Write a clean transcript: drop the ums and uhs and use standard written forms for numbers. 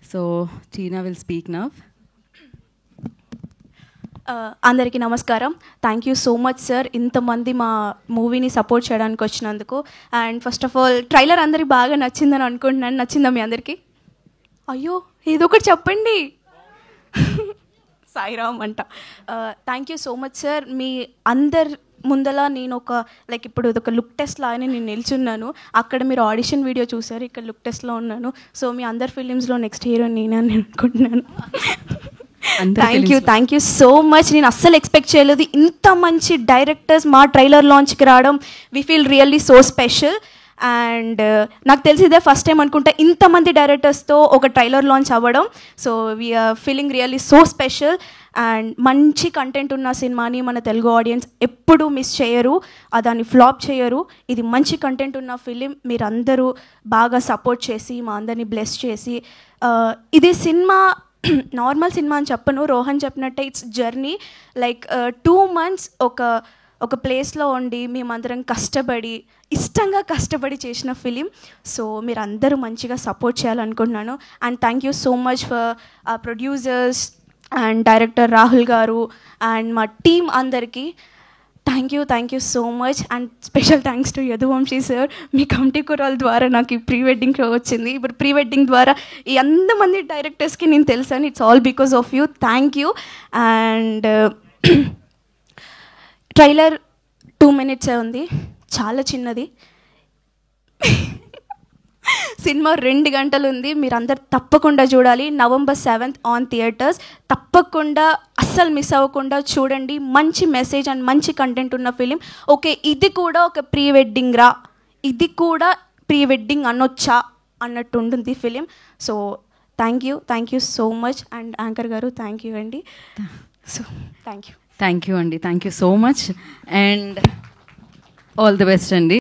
So Tina will speak now. అందరికీ నమస్కారం. Thank you so much sir, ఇంతమంది మా మూవీని సపోర్ట్ చేయడానికి వచ్చినందుకు. And first of all trailer అందరికి బాగా నచ్చిందని అనుకుంటున్నాను. నచ్చిందా మీ అందరికీ? అయ్యో ఇదొకటి చెప్పండి. సాయిరామ్ అంట. Thank you so much sir. మీ అందరు ముందల నేను ఒక లైక్ ఇప్పుడు ఒక లుక్ టెస్ట్ లాగానే నేను నిల్చున్నాను. అక్కడ మీరు ఆడిషన్ వీడియో చూసారు, ఇక్కడ లుక్ టెస్ట్లో ఉన్నాను. సో మీ అందరి ఫిలిమ్స్లో నెక్స్ట్ హీరో నేనే అని అనుకుంటున్నాను. Thank you so much. నేను అస్సలు ఎక్స్పెక్ట్ చేయలేదు ఇంత మంచి డైరెక్టర్స్ మా ట్రైలర్ లాంచ్కి రావడం. We feel really so special. And నాకు తెలిసి ఇదే ఫస్ట్ టైం అనుకుంటా ఇంతమంది డైరెక్టర్స్తో ఒక ట్రైలర్ లాంచ్ అవ్వడం. So we're feeling really so special. And మంచి కంటెంట్ ఉన్న సినిమాని మన తెలుగు ఆడియన్స్ ఎప్పుడూ మిస్ చేయరు, దాన్ని ఫ్లాప్ చేయరు. ఇది మంచి కంటెంట్ ఉన్న ఫిలిం. మీరందరూ బాగా సపోర్ట్ చేసి మా అందరినీ బ్లెస్ చేసి, ఇది సినిమా నార్మల్ సినిమా అని చెప్పను, రోహన్ చెప్పినట్టే ఇట్స్ జర్నీ. లైక్ 2 months ఒక ప్లేస్లో ఉండి మేమందరం కష్టపడి ఇష్టంగా కష్టపడి చేసిన ఫిలిం. సో మీరు అందరూ మంచిగా సపోర్ట్ చేయాలనుకుంటున్నాను. And thank you so much for producers and director Rahul గారు అండ్ మా టీమ్ అందరికీ thank you so much. And special thanks to Yaduvamshi sir. మీ కమిటీ కురాల ద్వారా నాకు ఈ ప్రీ వెడ్డింగ్ షో వచ్చింది. ఇప్పుడు ప్రీ వెడ్డింగ్ ద్వారా ఈ అంతమంది డైరెక్టర్స్కి నేను తెలుసాను. It's all because of you. Thank you. And trailer 2 minutes ఉంది, చాలా చిన్నది. సినిమా 2 గంటలు ఉంది. మీరందరు తప్పకుండా చూడాలి. November 7th on theatres. తప్పకుండా అస్సలు మిస్ అవ్వకుండా చూడండి. మంచి మెసేజ్ అండ్ మంచి కంటెంట్ ఉన్న ఫిలిం. ఓకే ఇది కూడా ఒక ప్రీ వెడ్డింగ్ రా, ఇది కూడా ప్రీ వెడ్డింగ్ అనొచ్చా అన్నట్టు ఉంటుంది film. So thank you so much. And anchor గారు థ్యాంక్ యూ అండి. సో థ్యాంక్ యూ అండి. Thank you so much and all the best అండి.